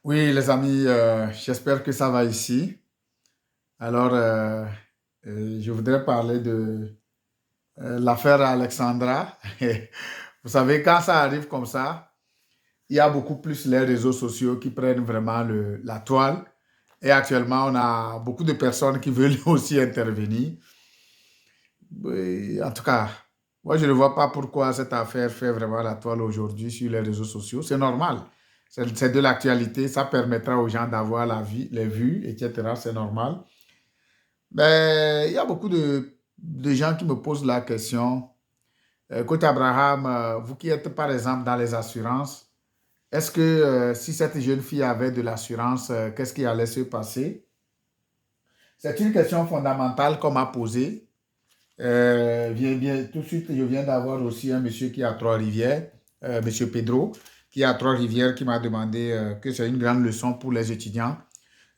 Oui, les amis, j'espère que ça va ici. Alors, je voudrais parler de l'affaire Alexandra. Vous savez, quand ça arrive comme ça, il y a beaucoup plus les réseaux sociaux qui prennent vraiment la toile. Et actuellement, on a beaucoup de personnes qui veulent aussi intervenir. Oui, en tout cas, moi, je ne vois pas pourquoi cette affaire fait vraiment la toile aujourd'hui sur les réseaux sociaux. C'est normal. C'est de l'actualité. Ça permettra aux gens d'avoir la vie, les vues, etc. C'est normal. Mais il y a beaucoup de gens qui me posent la question. Écoute, Abraham, vous qui êtes par exemple dans les assurances, est-ce que si cette jeune fille avait de l'assurance, qu'est-ce qui allait se passer? C'est une question fondamentale qu'on m'a posée. Tout de suite, je viens d'avoir aussi un monsieur qui est à Trois-Rivières, monsieur Pedro, qui est à Trois-Rivières, qui m'a demandé que c'est une grande leçon pour les étudiants.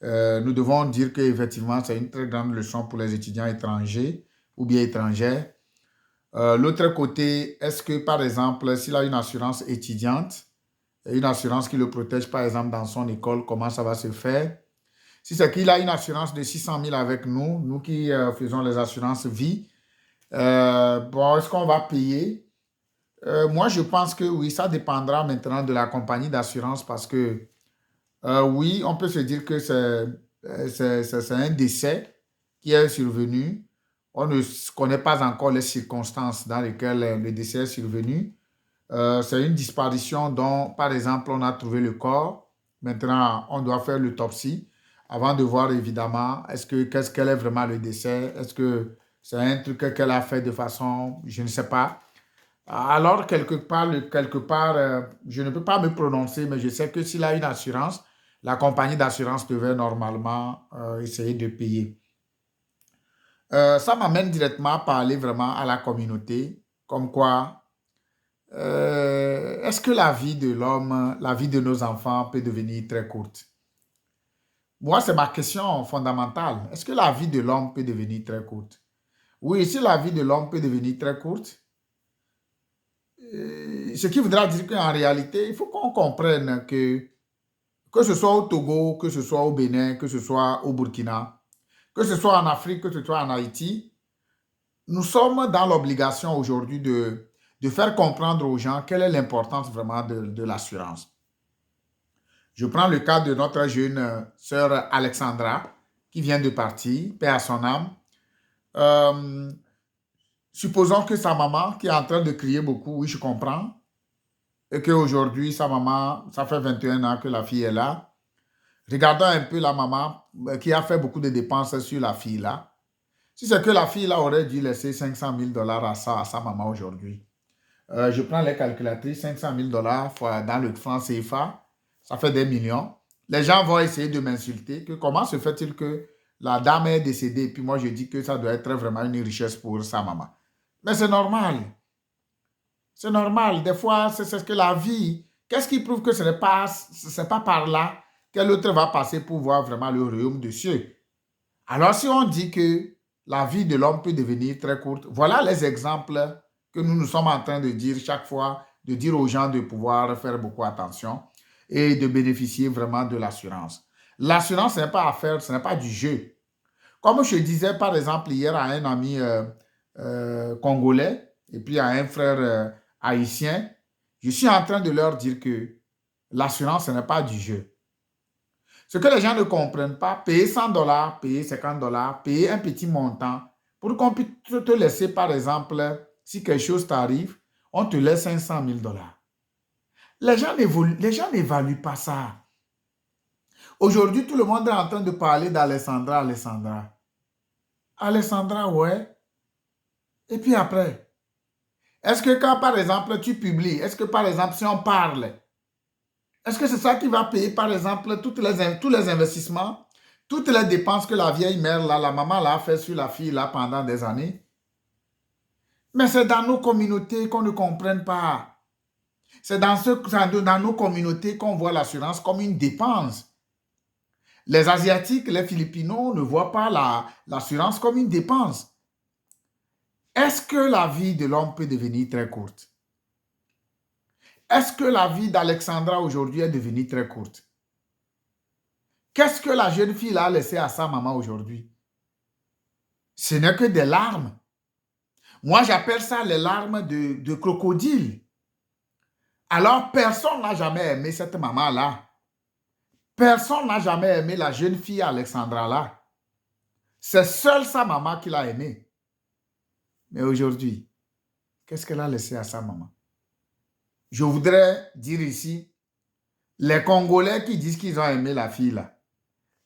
Nous devons dire qu'effectivement, c'est une très grande leçon pour les étudiants étrangers ou bien étrangères. L'autre côté, est-ce que, par exemple, s'il a une assurance étudiante, une assurance qui le protège, par exemple, dans son école, comment ça va se faire? Si c'est qu'il a une assurance de 600 000 avec nous, nous qui faisons les assurances vie, bon, est-ce qu'on va payer? Moi, je pense que oui, ça dépendra maintenant de la compagnie d'assurance parce que oui, on peut se dire que c'est un décès qui est survenu. On ne connaît pas encore les circonstances dans lesquelles le décès est survenu. C'est une disparition dont, par exemple, on a trouvé le corps. Maintenant, on doit faire l'autopsie avant de voir évidemment qu'est-ce qu'elle est vraiment le décès. Est-ce que c'est un truc qu'elle a fait de façon, je ne sais pas. Alors, quelque part, je ne peux pas me prononcer, mais je sais que s'il a une assurance, la compagnie d'assurance devait normalement essayer de payer. Ça m'amène directement à parler vraiment à la communauté, comme quoi, est-ce que la vie de l'homme, la vie de nos enfants peut devenir très courte? Moi, c'est ma question fondamentale. Est-ce que la vie de l'homme peut devenir très courte? Oui, si la vie de l'homme peut devenir très courte, ce qui voudra dire qu'en réalité, il faut qu'on comprenne que ce soit au Togo, que ce soit au Bénin, que ce soit au Burkina, que ce soit en Afrique, que ce soit en Haïti, nous sommes dans l'obligation aujourd'hui de faire comprendre aux gens quelle est l'importance vraiment de l'assurance. Je prends le cas de notre jeune sœur Alexandra, qui vient de partir, paix à son âme. Euh, Supposons que sa maman, qui est en train de crier beaucoup, oui, je comprends, et qu'aujourd'hui, sa maman, ça fait 21 ans que la fille est là. Regardons un peu la maman qui a fait beaucoup de dépenses sur la fille là. Si c'est que la fille là aurait dû laisser 500 000 dollars à sa maman aujourd'hui. Je prends les calculatrices, 500 000 dollars dans le franc CFA, ça fait des millions. Les gens vont essayer de m'insulter que comment se fait-il que la dame est décédée et puis moi je dis que ça doit être vraiment une richesse pour sa maman. Mais c'est normal. C'est normal. Des fois, c'est ce que la vie. Qu'est-ce qui prouve que c'est pas par là que l'autre va passer pour voir vraiment le royaume de cieux? Alors, si on dit que la vie de l'homme peut devenir très courte, voilà les exemples que nous nous sommes en train de dire chaque fois, de dire aux gens de pouvoir faire beaucoup attention et de bénéficier vraiment de l'assurance. L'assurance, ce n'est pas à faire, ce n'est pas du jeu. Comme je disais par exemple hier à un ami congolais et puis à un frère haïtien, je suis en train de leur dire que l'assurance, ce n'est pas du jeu. Ce que les gens ne comprennent pas, payer 100 dollars, payer 50 dollars, payer un petit montant pour qu'on puisse te laisser, par exemple, si quelque chose t'arrive, on te laisse 500 000 dollars. Les gens n'évaluent pas ça. Aujourd'hui, tout le monde est en train de parler d'Alessandra, Alessandra. Alessandra, ouais. Et puis après, est-ce que quand, par exemple, tu publies, est-ce que, par exemple, si on parle, est-ce que c'est ça qui va payer, par exemple, tous les investissements, toutes les dépenses que la vieille mère, là, la maman, là, a fait sur la fille, là, pendant des années? Mais c'est dans nos communautés qu'on ne comprenne pas. C'est dans nos communautés qu'on voit l'assurance comme une dépense. Les Asiatiques, les Philippinos ne voient pas l'assurance comme une dépense. Est-ce que la vie de l'homme peut devenir très courte? Est-ce que la vie d'Alexandra aujourd'hui est devenue très courte? Qu'est-ce que la jeune fille a laissé à sa maman aujourd'hui? Ce n'est que des larmes. Moi, j'appelle ça les larmes de crocodile. Alors, personne n'a jamais aimé cette maman-là. Personne n'a jamais aimé la jeune fille Alexandra-là. C'est seule sa maman qui l'a aimée. Mais aujourd'hui, qu'est-ce qu'elle a laissé à sa maman? Je voudrais dire ici, les Congolais qui disent qu'ils ont aimé la fille là,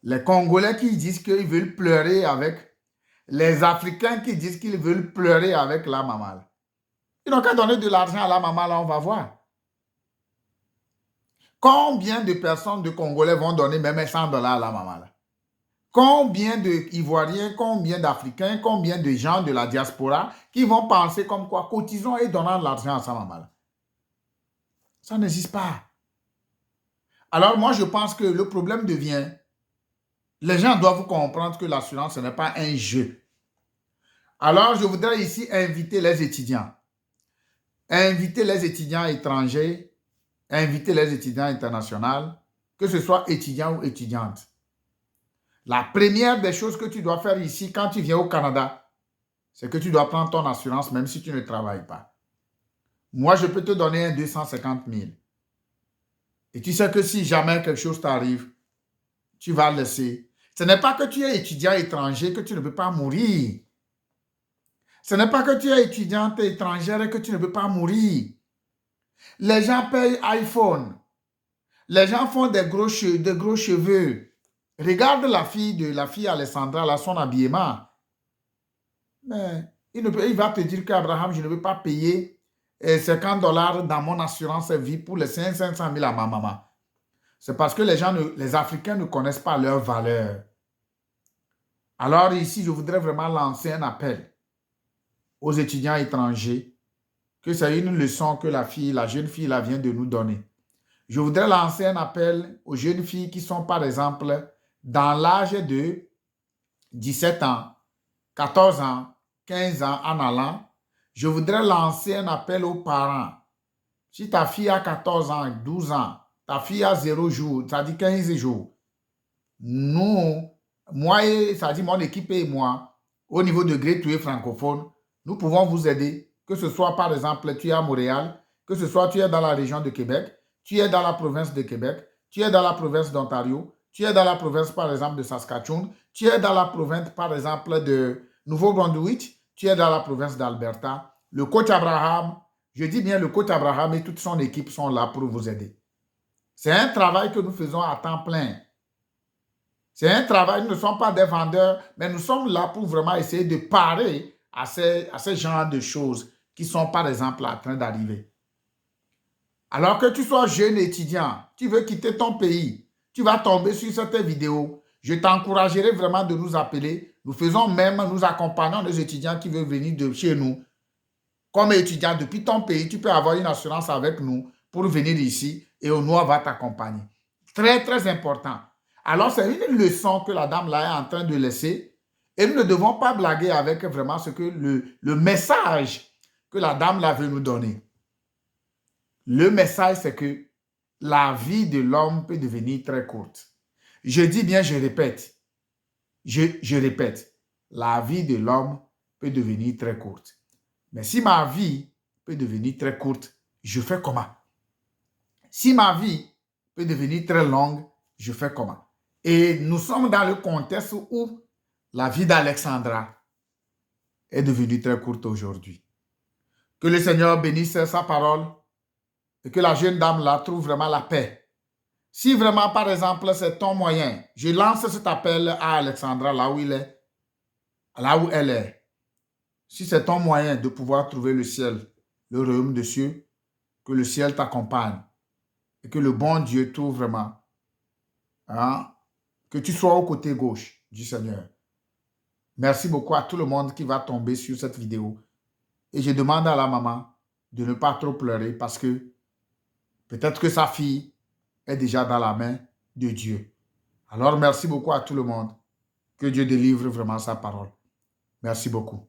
les Congolais qui disent qu'ils veulent pleurer avec, les Africains qui disent qu'ils veulent pleurer avec la maman là. Ils n'ont qu'à donner de l'argent à la maman là, on va voir. Combien de personnes de Congolais vont donner même $100 à la maman là? Combien d'Ivoiriens, combien d'Africains, combien de gens de la diaspora qui vont penser comme quoi cotisons et donnant de l'argent à sa maman là? Ça n'existe pas. Alors moi, je pense que le problème devient, les gens doivent comprendre que l'assurance, ce n'est pas un jeu. Alors, je voudrais ici inviter les étudiants étrangers, inviter les étudiants internationaux, que ce soit étudiants ou étudiantes. La première des choses que tu dois faire ici, quand tu viens au Canada, c'est que tu dois prendre ton assurance même si tu ne travailles pas. Moi, je peux te donner un 250 000. Et tu sais que si jamais quelque chose t'arrive, tu vas laisser. Ce n'est pas que tu es étudiant étranger que tu ne peux pas mourir. Ce n'est pas que tu es étudiante étrangère et que tu ne peux pas mourir. Les gens payent iPhone. Les gens font des gros cheveux. Regarde la fille Alessandra, là, son habillement. Mais il va te dire qu'Abraham, je ne veux pas payer $50 dans mon assurance vie pour les 500 000 à ma maman. C'est parce que les Africains ne connaissent pas leur valeur. Alors ici, je voudrais vraiment lancer un appel aux étudiants étrangers, que c'est une leçon que la jeune fille là vient de nous donner. Je voudrais lancer un appel aux jeunes filles qui sont, par exemple, dans l'âge de 17 ans, 14 ans, 15 ans en allant. Je voudrais lancer un appel aux parents. Si ta fille a 14 ans, 12 ans, ta fille a 0 jours, ça dit 15 jours. Nous, moi et ça dit mon équipe et moi, au niveau de Gateway francophone, nous pouvons vous aider. Que ce soit, par exemple, tu es à Montréal, que ce soit tu es dans la région de Québec, tu es dans la province de Québec, tu es dans la province d'Ontario, tu es dans la province, par exemple, de Saskatchewan, tu es dans la province, par exemple, de Nouveau-Brunswick, tu es dans la province d'Alberta. Le coach Abraham, je dis bien le coach Abraham et toute son équipe sont là pour vous aider. C'est un travail que nous faisons à temps plein. C'est un travail, nous ne sommes pas des vendeurs, mais nous sommes là pour vraiment essayer de parer à ces genres de choses qui sont, par exemple, en train d'arriver. Alors que tu sois jeune étudiant, tu veux quitter ton pays, tu vas tomber sur cette vidéo. Je t'encouragerai vraiment de nous appeler. Nous accompagnons les étudiants qui veulent venir de chez nous. Comme étudiant depuis ton pays, tu peux avoir une assurance avec nous pour venir ici et nous, on va t'accompagner. Très, très important. Alors, c'est une leçon que la dame là est en train de laisser et nous ne devons pas blaguer avec vraiment ce que le message que la dame là veut nous donner. Le message, c'est que la vie de l'homme peut devenir très courte. Je dis bien, je répète. Je répète. La vie de l'homme peut devenir très courte. Mais si ma vie peut devenir très courte, je fais comment? Si ma vie peut devenir très longue, je fais comment? Et nous sommes dans le contexte où la vie d'Alexandra est devenue très courte aujourd'hui. Que le Seigneur bénisse sa parole et que la jeune dame là trouve vraiment la paix. Si vraiment, par exemple, c'est ton moyen, je lance cet appel à Alexandra là où il est, là où elle est. Si c'est ton moyen de pouvoir trouver le ciel, le royaume des cieux, que le ciel t'accompagne et que le bon Dieu trouve vraiment, que tu sois au côté gauche du Seigneur. Merci beaucoup à tout le monde qui va tomber sur cette vidéo. Et je demande à la maman de ne pas trop pleurer parce que peut-être que sa fille est déjà dans la main de Dieu. Alors, merci beaucoup à tout le monde. Que Dieu délivre vraiment sa parole. Merci beaucoup.